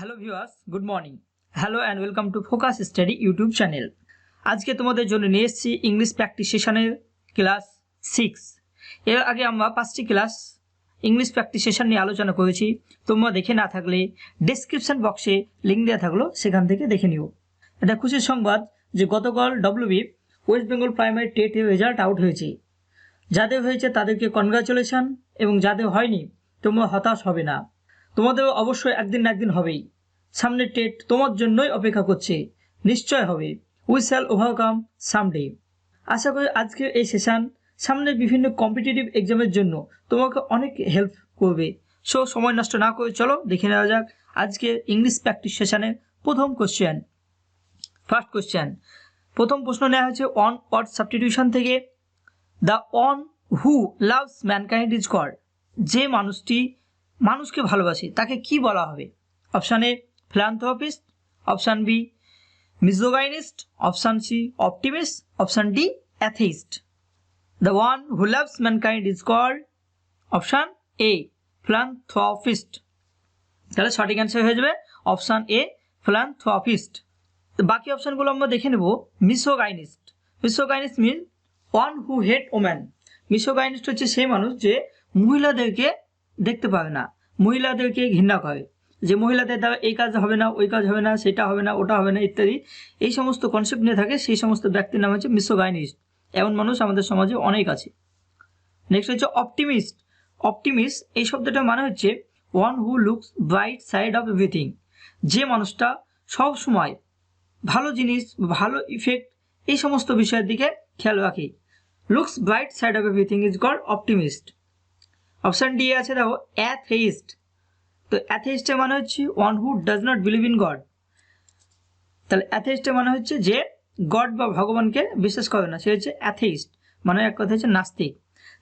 Hello viewers, good morning. Hello and welcome to focus study YouTube channel. আজকে তোমাদের জন্য নিয়ে এসেছি ইংলিশ প্র্যাকটিস সেশনের ক্লাস 6। এর আগে আমরা 5টি ক্লাস ইংলিশ প্র্যাকটিস সেশন নিয়ে আলোচনা করেছি। তোমরা দেখে না থাকলে ডেসক্রিপশন বক্সে লিঙ্ক দেওয়া থাকলো, সেখান থেকে দেখে নিও। এটা খুশির সংবাদ যে গতকাল ডব্লিউবি ওয়েস্ট বেঙ্গল প্রাইমারি টেটের রেজাল্ট আউট হয়েছে। যাদের হয়েছে তাদেরকে কনগ্রাচুলেশন, এবং যাদের হয়নি তোমরা হতাশ হবে না। তোমাদেরও অবশ্যই একদিন না একদিন হবেই। সামনের টেট তোমার জন্যই অপেক্ষা করছে, নিশ্চয় হবে। We shall overcome someday. আশা করি আজকের এই সেশন সামনের বিভিন্ন কম্পিটিটিভ এক্সামের জন্য তোমাকে অনেক হেল্প করবে। সো সময় নষ্ট না করে চলো দেখে নেওয়া যাক আজকে ইংলিশ প্র্যাকটিস সেশনের প্রথম কোশ্চেন। ফার্স্ট কোশ্চেন, প্রথম প্রশ্ন নেওয়া হয়েছে অন ওয়ার্ড সাবস্টিটিউশন থেকে। The one who loves mankind is called. যে মানুষটি মানুষকে ভালোবাসে তাকে কি বলা হবে? Option A philanthropist, option B misogynist, option C optimist, option D atheist. The one who loves mankind is called option A philanthropist. তাহলে সঠিক অ্যান্সার হয়ে যাবে অপশান এ ফিলান্থ্রপিস্ট। বাকি অপশানগুলো আমরা দেখে নেব। মিসোগাইনিস্ট, মিসোগাইনিস্ট মিন ওয়ান হু হেট ওম্যান। মিসোগাইনিস্ট হচ্ছে সেই মানুষ যে মহিলাদেরকে দেখতে পাবে না, মহিলাদেরকে ঘৃণা করে, যে মহিলাদের দ্বারা এই কাজ হবে না, ওই কাজ হবে না, সেটা হবে না, ওটা হবে না ইত্যাদি, এই সমস্ত কনসেপ্ট নিয়ে থাকে, সেই সমস্ত ব্যক্তির নাম হচ্ছে মিসোগাইনিস্ট। এমন মানুষ আমাদের সমাজে অনেক আছে। নেক্সট হচ্ছে অপটিমিস্ট। অপটিমিস্ট এই শব্দটার মানে হচ্ছে one who looks bright side of everything. যে মানুষটা সব সময় ভালো জিনিস, ভালো ইফেক্ট, এই সমস্ত বিষয়ের দিকে খেয়াল রাখে। Looks bright side of everything is called optimist. Option D আছে দেখো অ্যাথেইস্ট। তো অ্যাথেইস্টের মানে হচ্ছে one who does not believe in God. তাহলে অ্যাথেইস্টের মানে হচ্ছে যে গড বা ভগবানকে বিশ্বাস করে না, সে হচ্ছে অ্যাথেইস্ট। মানে এক কথা হচ্ছে নাস্তিক।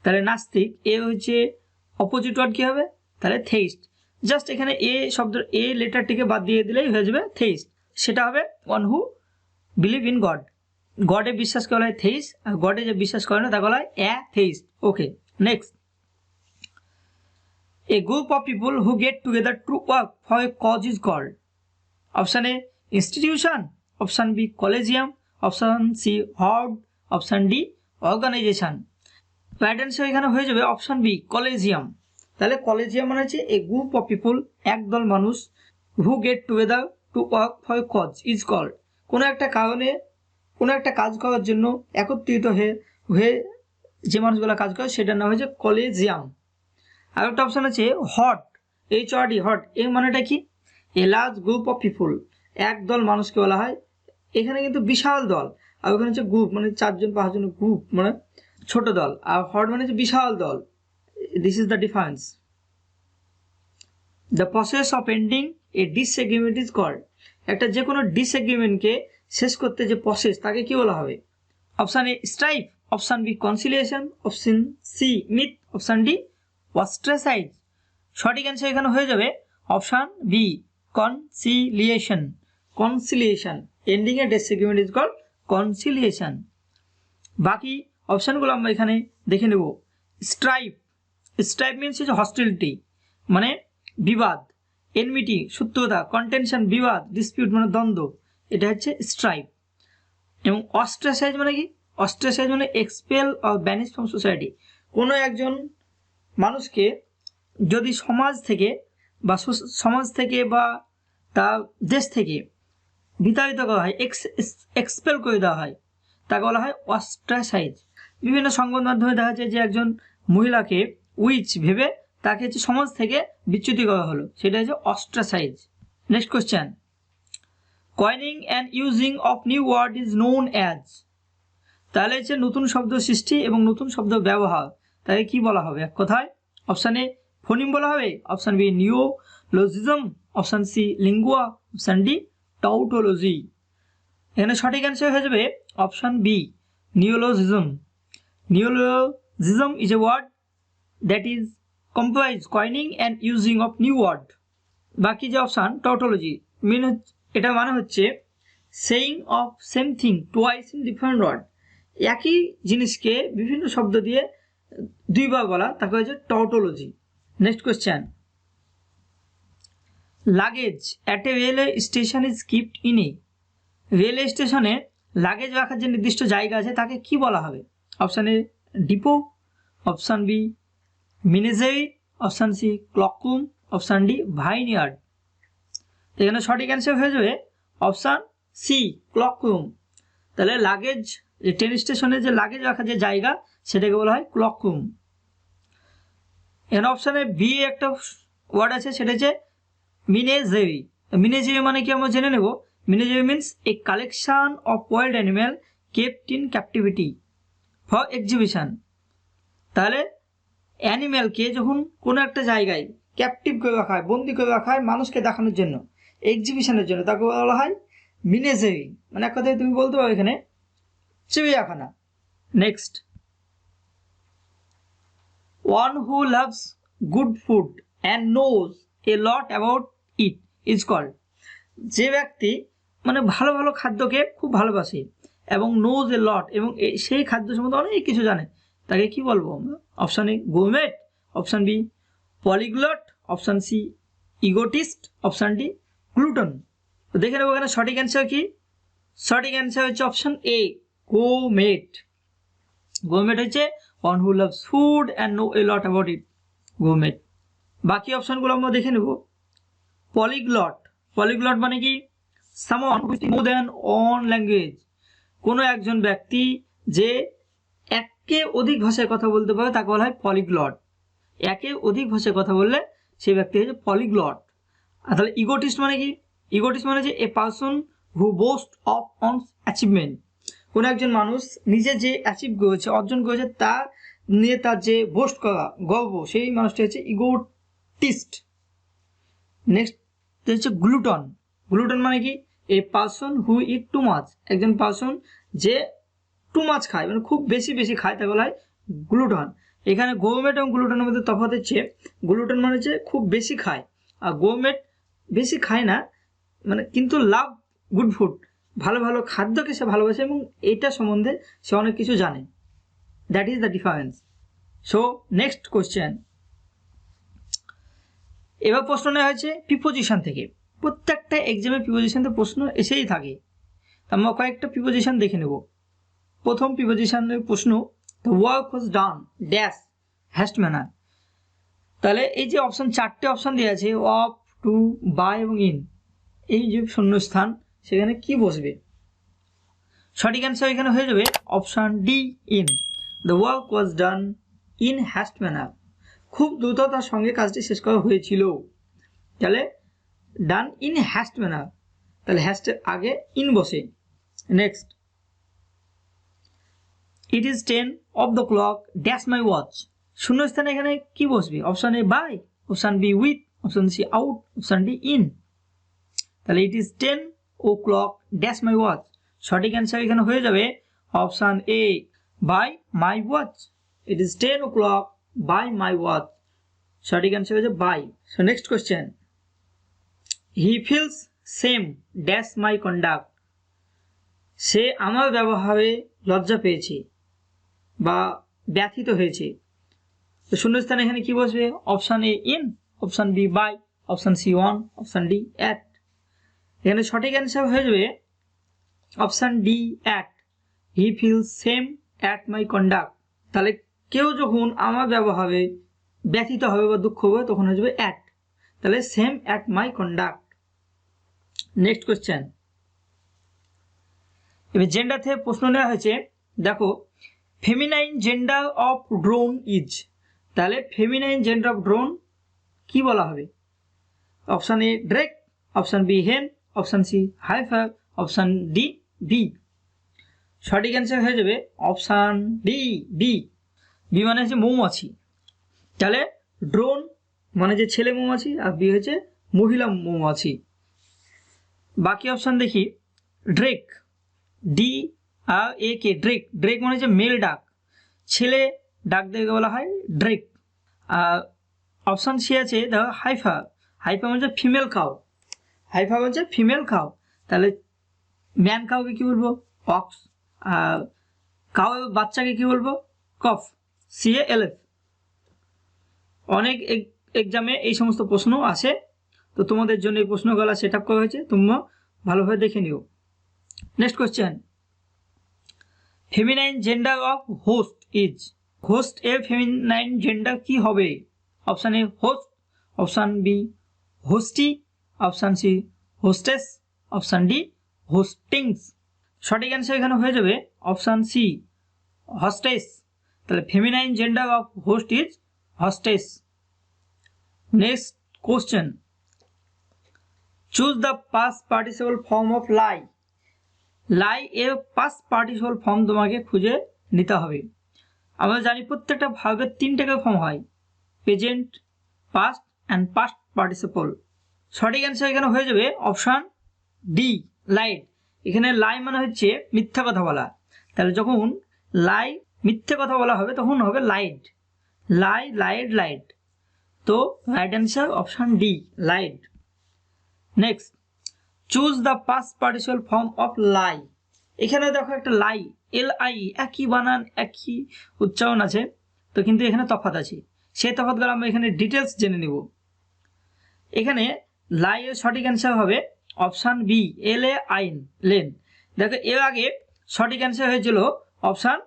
তাহলে নাস্তিক এ হচ্ছে অপোজিট ওয়ার্ড কী হবে? তাহলে থেইস্ট। জাস্ট এখানে এ শব্দ এ লেটারটিকে বাদ দিয়ে দিলেই হয়ে যাবে থেইস্ট। সেটা হবে one who believe in God. গডে বিশ্বাস করা হয় থেইস্ট, আর গডে যে বিশ্বাস করে না তাকে বলা হয় atheist. Okay, next. A group of people who get together to work for a cause is called. Option A institution, option B collegium, option C horde, option D organization. Right answer এখানে হয়ে যাবে option B collegium. তাহলে collegium মানে হচ্ছে a group of people, একদল মানুষ, who get together to work for a cause is called. কোনো একটা কারণে কোনো একটা কাজ করার জন্য একত্রিত হয়ে যে মানুষগুলো কাজ করে সেটার নাম হচ্ছে কলেজিয়াম। আর একটা অপশান আছে হট, HOT, হট। এর মানেটা কি? A large group of people, একদল মানুষকে বলা হয়। এখানে কিন্তু বিশাল দল, আর ওখানে হচ্ছে গ্রুপ মানে 4-5 গ্রুপ মানে ছোট দল, আর হট মানে হচ্ছে বিশাল দল। This is the difference. The process of ending a disagreement is called. একটা যে কোনো ডিসএগ্রিমেন্টকে শেষ করতে যে প্রসেস তাকে কি বলা হবে? Option A strike, option B conciliation, option C myth, option D ostracise. সঠিক অ্যান্সার এখানে হয়ে যাবে option B conciliation. Conciliation, ending a disagreement is called conciliation. বাকি অপশানগুলো আমরা এখানে দেখে নেব। স্ট্রাইপ, স্ট্রাইপ মিনস হচ্ছে হস্টিলিটি মানে বিবাদ, এনমিটি শত্রুতা, কন্টেনশন বিবাদ, ডিসপিউট মানে দ্বন্দ্ব, এটা হচ্ছে স্ট্রাইপ। এবং অস্ট্রাসাইজ মানে কি? অস্ট্রাসাইজ মানে expel or banish from society. কোনো একজন মানুষকে যদি সমাজ থেকে বা তার দেশ থেকে বিতাড়িত করা হয়, এক্সপেল করে দেওয়া হয়, তাকে বলা হয় অস্ট্রাসাইজ। বিভিন্ন সংবাদ মাধ্যমে দেখা যায় যে একজন মহিলাকে উইচ ভেবে তাকে হচ্ছে সমাজ থেকে বিচ্যুতি করা হলো, সেটা হচ্ছে ostracise. Next question, coining and using of new word is known as. তাহলে হচ্ছে নতুন শব্দ সৃষ্টি এবং নতুন শব্দ ব্যবহার, তাকে কি বলা হবে? এক কথায় অপশান এ ফোনিম বলা হবে, option B neologism, option C lingua, option D tautology. এখানে সঠিক অ্যান্সার হয়ে যাবে option B neologism. Neologism is a word that is comprise coining and using of new word. বাকি যে অপশান টাউটোলজি এটা মানে হচ্ছে saying of same thing twice in different word. একই জিনিসকে বিভিন্ন শব্দ দিয়ে দুইবার বলা, তাকে হচ্ছে tautology. Next question, luggage at a railway station is kept in A, railway স্টেশনে লাগেজ রাখার যে নির্দিষ্ট জায়গা আছে তাকে কি বলা হবে? Option A depot, option B menagerie, option C cloakroom, option D vineyard. এখানে সঠিক অ্যান্সার হয়ে যাবে অপশান সি ক্লকরুম। তাহলে লাগেজ, যে ট্রেন স্টেশনে যে লাগেজ রাখার যে জায়গা সেটাকে বলা হয় ক্লকরুম। এখানে অপশানে বি একটা ওয়ার্ড আছে, সেটা হচ্ছে মিনেজেরি। মিনেজেরি মানে কি আমরা জেনে নেব। Menagerie means a collection of wild animal kept in captivity for exhibition. তাহলে অ্যানিম্যালকে যখন কোনো একটা জায়গায় ক্যাপটিভ করে রাখা হয়, বন্দি করে রাখা হয় মানুষকে দেখানোর জন্য, এক্সিবিশনের জন্য, তাকে বলা হয় মিনেজেরি। মানে এক কথায় তুমি বলতে পারো এখানে চিড়িয়াখানা। Next, one who loves good food and knows a lot about it is called, যে ব্যক্তি মানে ভালো ভালো খাদ্যকে খুব ভালোবাসে এবং knows a lot, এবং সেই খাদ্য সম্বন্ধে অনেক কিছু জানে, তাকে কি বলবো আমরা? Option A gourmet, option B polyglot, option C egotist, option D glutton. তো দেখে নেবো এখানে সঠিক অ্যান্সার কি। সঠিক অ্যান্সার হচ্ছে অপশান এ গোurmet। গোurmet হচ্ছে one who loves food and know a lot about it, গোurmet। বাকি অপশনগুলো আমরা দেখে নেব। পলিগ্লট, পলিগ্লট মানে কি? someone who speaks more than one language, কোনো একজন ব্যক্তি যে একে অধিক ভাষায় কথা বলতে পারে তাকে বলা হয় পলিগ্লট। একে অধিক ভাষায় কথা বললে সেই ব্যক্তি হচ্ছে পলিগ্লট। আর তাহলে ইগোটিস্ট মানে কি? ইগোটিস্ট মানে যে a person who boost of on achievement, কোনো একজন মানুষ নিজে যে অ্যাচিভ করেছে, অর্জন করেছে, তা নিয়ে তার যে বোস্ট করা, গর্ব, সেই মানুষটি হচ্ছে ইগোটিস্ট। নেক্সট হচ্ছে গ্লুটন। গ্লুটন মানে কি? A person who it too much, একজন পারসন যে টু মাচ খায়, মানে খুব বেশি বেশি খায়, তাকে বলা হয় গ্লুটন। এখানে গোurmet এবং গ্লুটনের মধ্যে তফাৎ হচ্ছে, গ্লুটন মানে হচ্ছে খুব বেশি খায়, আর গোurmet বেশি খায় না, মানে কিন্তু লাভ গুড ফুড, ভালো ভালো খাদ্যকে সে ভালোবাসে এবং এটা সম্বন্ধে সে অনেক কিছু জানে। That is the difference. So next question. এবার প্রশ্ন নেওয়া হয়েছে প্রিপোজিশন থেকে। প্রত্যেকটা এক্সামে প্রিপোজিশন থেকে প্রশ্ন এসেই থাকে, আমরা কয়েকটা প্রিপোজিশন দেখে নেব। প্রথম প্রিপোজিশনের প্রশ্ন, the work was done dash haste manner. তাহলে এই যে অপশন, চারটে অপশন দেওয়া আছে, অফ, টু, বাই এবং ইন, এই যে শূন্যস্থান সেখানে কি বসবে? সঠিক অ্যান্সার এখানে হয়ে যাবে option D in. The work was done in haste manner, খুব দ্রুততার সঙ্গে কাজটি শেষ করা হয়েছিল। তাহলে ডান ইন হ্যাস্ট ম্যানার, তাহলে হ্যাস্টের আগে ইন বসে। Next, it is 10 of the clock dash my watch, শূন্যস্থানে এখানে কি বসবে? Option A by, option B with, option C out, option D in. তাহলে it is 10 o'clock dash my watch, সঠিক answer এখানে হয়ে যাবে option A by my watch. It is 10 o'clock by my watch, সঠিক answer হয়েছে by. So next question, he feels shame dash my conduct, সে আমার ব্যবহারে লজ্জা পেয়েছে বা ব্যথিত হয়েছে। তো শূন্যস্থানে এখানে কি বসবে? Option A in, option B by, option C on, option D at. এখানে সঠিক অ্যান্সার হয়ে যাবে option D at. He feels same at my conduct, তাহলে কেউ যখন আমার ব্যবহারে ব্যথিত হবে বা দুঃখ হবে তখন হয়ে যাবে অ্যাট, তাহলে shame at my conduct. Next question, এবার জেন্ডার থেকে প্রশ্ন নেওয়া হয়েছে। দেখো, feminine gender of drone is, তাহলে ফেমিনাইন জেন্ডার অফ ড্রোন কি বলা হবে? Option A drake, option B hen, option C heifer, option D bee. সঠিক অ্যান্সার হয়ে যাবে অপশান ডি বি। বি মানে হচ্ছে মৌমাছি, তাহলে ড্রোন মানে যে ছেলে মৌমাছি, আর বি হচ্ছে মহিলা মৌমাছি। বাকি অপশান দেখি, ড্রেক, ডি আর এ কে, ড্রেক, ড্রেক মানে হচ্ছে মেল ডাক, ছেলে ডাক দেখে বলা হয় ড্রেক। আর অপশান সি আছে দেখো হাইফার, হাইফার মানে হচ্ছে ফিমেল কাউ, হাইফার হচ্ছে ফিমেল কাউ, তাহলে ম্যান কাউকে কি বলবো? অক্স। আর কাউ বাচ্চাকে কি বলবো? কফ, CALF। অনেক এক্সামে এই সমস্ত প্রশ্ন আসে, তো তো তোমাদের জন্য এই প্রশ্নগুলো সেট আপ করা হয়েছে, তোমরা ভালোভাবে দেখে নিও। Next question, feminine gender of host is, host এর ফেমিনাইন জেন্ডার কি হবে? Option A host, option B hosty, option C hostess, option D hostings. সঠিক অ্যান্সার এখানে হয়ে যাবে অপশান সি হস্টেস। তাহলে feminine gender of host is hostess. Next question, choose the past participle form of lie. Lie এর past participle form তোমাকে খুঁজে নিতে হবে। আমরা জানি প্রত্যেকটা ভার্বের 3টা ফর্ম হয়, present, past and past participle. সঠিক অ্যান্সার এখানে হয়ে যাবে অপশান ডি লাইড। এখানে লাই মানে হচ্ছে মিথ্যা কথা বলা, তাহলে যখন লাই মিথ্যে কথা বলা হবে তখন হবে লাইড, লাই লাইড লাইড। তো right answer option D laid. Next, choose the past participle form of lie. এখানে দেখো একটা লাই, LI, একই বানান একই উচ্চারণ আছে, তো কিন্তু এখানে তফাৎ আছে। সেই তফাৎগুলো আমরা এখানে ডিটেলস জেনে নিব। এখানে লাই এর সঠিক অ্যান্সার হবে অপশান বি LAIN, লেন। দেখো এর আগে সঠিক অ্যান্সার হয়েছিল অপশান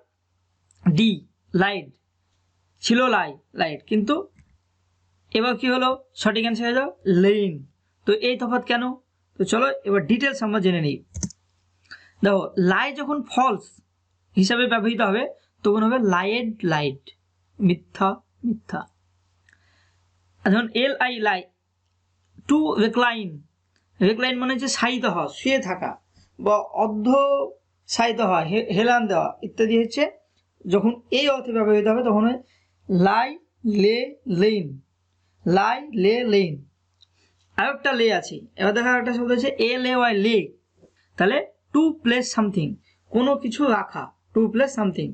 ডি লাইড, ছিল লাই লাইড, কিন্তু এবার কি হলো সঠিক অ্যান্সার হয়ে যাও লেন। তো এই তফাৎ কেন? তো চলো এবার ডিটেলস আমরা জেনে নিই। দেখো লাই যখন ফলস হিসাবে ব্যবহৃত হবে তখন হবে লাইড লাইড, মিথ্যা মিথ্যা। যখন LI লাই, টু রেক্লাইন, রেক্লাইন মানে হচ্ছে শায়িত হওয়া, শুয়ে থাকা বা অর্ধ শায়িত হওয়া, হেলান দেওয়া ইত্যাদি হচ্ছে যখন এই অর্থে ব্যবহৃত হবে তখন হয় লাই লে লেন, লাই লে লেন। আরেকটা লে আছে, এবার দেখা একটা শব্দ হচ্ছে LAY লে, তাহলে টু প্লেস সামথিং, কোনো কিছু রাখা, টু প্লেস সামথিং,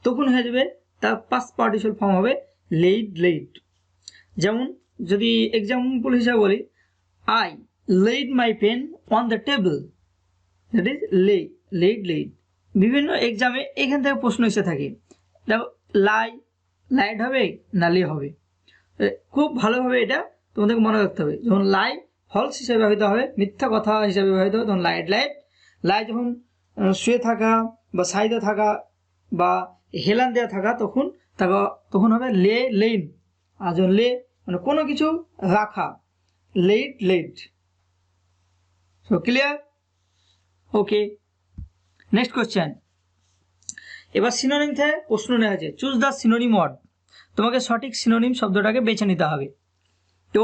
তখন হয়ে যাবে তার পাস্ট পার্টিসিপল ফর্ম হবে লেইড লেইড। যেমন যদি এক্সাম্পল হিসাবে বলি, I laid my pen on the table, that is laid laid. বিভিন্ন এক্সামে এখান থেকে প্রশ্ন এসে থাকে, দেখো লাই লাইড হবে না লে হবে, খুব ভালোভাবে এটা তোমাদেরকে মনে রাখতে হবে। যখন লাই ফলস হিসেবে ব্যবহৃত হবে, মিথ্যা কথা হিসেবে ব্যবহৃত হবে তখন লাইড লাইড। লাই যখন শুয়ে থাকা বা শায়িত থাকা বা হেলান দেওয়া থাকা তখন হবে লে লেন। আর যখন লে মানে কোনো কিছু রাখা, laid laid. So clear? Okay, next question. এবার সিনোনিম থেকে প্রশ্ন নেওয়া হয়েছে, চুজ দ্য সিনোনিম ওয়ার্ড। তোমাকে সঠিক সিনোনিম শব্দটাকে বেছে নিতে হবে। তো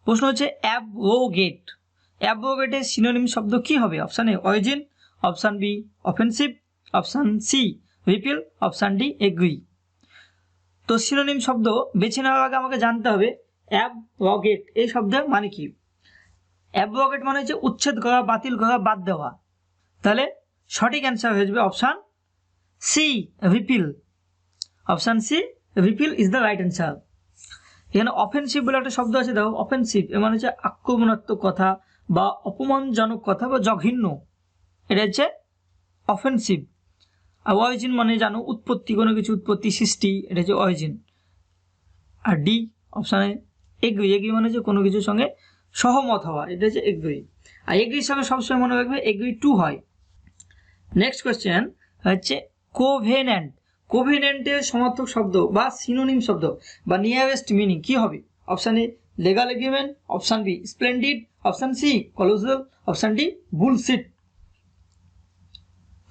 প্রশ্ন হচ্ছে অ্যাব্রোগেট। অ্যাব্রোগেটের সিনোনিম শব্দ কি হবে? Option A origin, option B offensive, option C repeal, option D agree. তো সিনোনিম শব্দ বেছে নেওয়ার আগে আমাকে জানতে হবে অ্যাব্রোগেট এই শব্দের মানে কি। অ্যাব্রোগেট মানে হচ্ছে উচ্ছেদ করা, বাতিল করা, বাদ দেওয়া। তাহলে সঠিক অ্যান্সার হয়ে যাবে option C repeal. Option C repeal is the right answer. এখানে অফেন্সিভ বলে একটা শব্দ আছে, দেখো অফেন্সিভ এর মানে হচ্ছে আক্রমণাত্মক কথা বা অপমানজনক কথা বা জঘন্য, এটা হচ্ছে অফেন্সিভ। আর অরিজিন মানে জানো উৎপত্তি, কোনো কিছু উৎপত্তি সৃষ্টি, এটা হচ্ছে অরিজিন। আর ডি অপশানে এগ্রি, এগ্রি মানে হচ্ছে কোনো কিছুর সঙ্গে সহমত হওয়া, এটা হচ্ছে এগ্রি। আর এগ্রির সঙ্গে সবসময় মনে রাখবে এগ্রি টু হয়। নেক্সট কোয়েশ্চেন হচ্ছে কোভেন্যান্ট। কোভেন্যান্টের সমার্থক শব্দ বা সিনোনিম শব্দ বা নিয়ারেস্ট মিনিং কি হবে? Option A legal agreement, option B splendid, option C colossal, option D bullshit.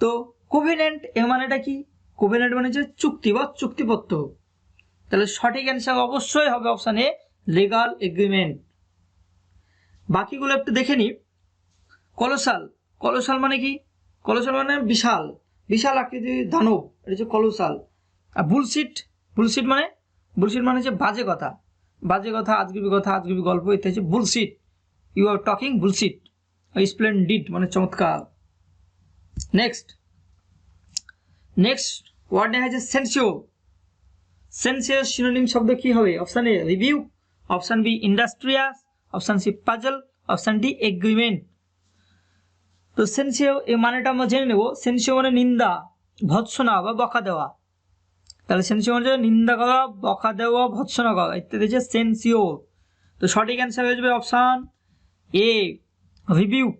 তো কোভেন্যান্ট এর মানেটা কি? কোভেন্যান্ট মানে হচ্ছে চুক্তি বা চুক্তিপত্র। তাহলে সঠিক অ্যান্সার অবশ্যই হবে অপশান এ লিগাল এগ্রিমেন্ট। বাকিগুলো একটু দেখে নিই। কলোসাল, কলোসাল মানে কি? কলোসাল মানে বিশাল, বিশাল আকৃতির দানব, এটা হচ্ছে কলোসাল। আর বুলশিট, বুলশিট মানে হচ্ছে বাজে কথা, বাজে কথা, আজগুবি কথা, আজগুবি গল্প, এটা হচ্ছে bullshit. You are talking bullshit. Splendid মানে চমৎকার। নেক্সট ওয়ার্ড নেওয়া হয়েছে সেন্সিও। সেন্সিওর সিনোনিম শব্দ কি হবে? Option A review, option B industrious, option C puzzle, option D agreement. তো সেন্সিও এই মানেটা আমরা জেনে নেব। সেন্সিও মানে নিন্দা, ভৎসনা বা বকা দেওয়া। তাহলে সেন্সিও মানে নিন্দা করা, বকা দেওয়া, ভৎসনা করা ইত্যাদি হচ্ছে সেন্সিও। তো সঠিক অ্যান্সার হয়ে যাবে অপশান এ রিবিউক,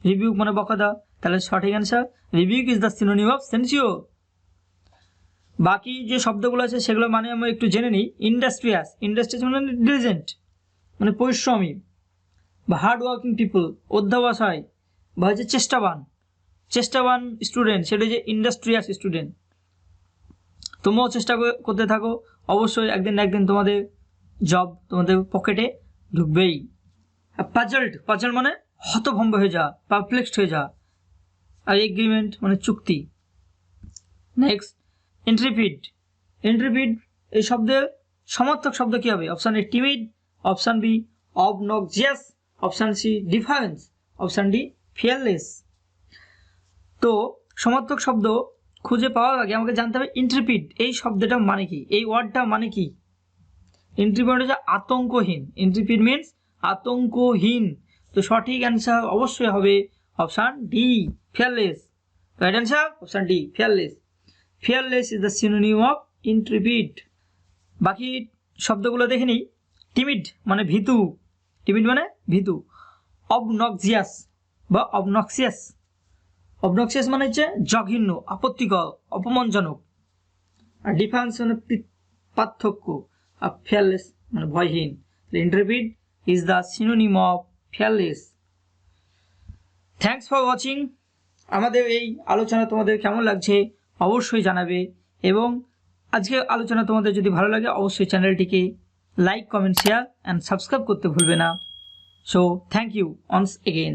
রিবিউক মানে বকা দেওয়া, তাহলে সঠিক answer rebuke is the synonym of censure. বাকি যে শব্দগুলো আছে সেগুলো মানে আমরা একটু জেনে নিই। ইন্ডাস্ট্রিয়াস, ইন্ডাস্ট্রিয়াস মানে ডিলিজেন্ট মানে পরিশ্রমী, বা হার্ড ওয়ার্কিং পিপল অধ্যবসায়, বা হচ্ছে চেষ্টাবান, চেষ্টাবান স্টুডেন্ট সেটা হচ্ছে ইন্ডাস্ট্রিয়াস স্টুডেন্ট। তোমরাও চেষ্টা করতে থাকো, অবশ্যই একদিন না একদিন তোমাদের জব তোমাদের পকেটে ঢুকবেই। পাজলড, পাজল মানে হতভম্ব হয়ে যাওয়া, পারপ্লেক্সড হয়ে যাওয়া। আর এগ্রিমেন্ট মানে চুক্তি। নেক্সট ইন্ট্রিপিড, ইন্ট্রিপিড এই শব্দের সমার্থক শব্দ কী হবে? Option A timid, option B obnoxious, option C difference, option D fearless. তো সমার্থক শব্দ খুঁজে পাওয়ার আগে আমাকে জানতে হবে ইন্ট্রিপিড এই শব্দটা মানে কি, এই ওয়ার্ডটা মানে কি। ইন্ট্রিপিড হচ্ছে আতঙ্কহীন, ইন্ট্রিপিড মিনস আতঙ্কহীন। তো সঠিক অ্যান্সার অবশ্যই হবে option D fearless. Right answer option D fearless. Fearless is the synonym of intrepid. বাকি শব্দগুলো দেখে নিই। টিমিড মানে ভীতু, টিমিড মানে ভীতু। অবনক্সিয়াস বা অবনক্সিয়াস, অবনক্সিয়াস মানে হচ্ছে জঘন্য, আপত্তিকর, অপমানজনক। আর ডিফারেন্স মানে পার্থক্য। আর ফিয়ারলেস মানে ভয়হীন। Intrepid is the synonym of fearless. Thanks for watching. আমাদের এই আলোচনা তোমাদের কেমন লাগছে অবশ্যই জানাবে, এবং আজকের আলোচনা তোমাদের যদি ভালো লাগে অবশ্যই চ্যানেলটিকে like, comment, share and subscribe করতে ভুলবে না। So thank you once again.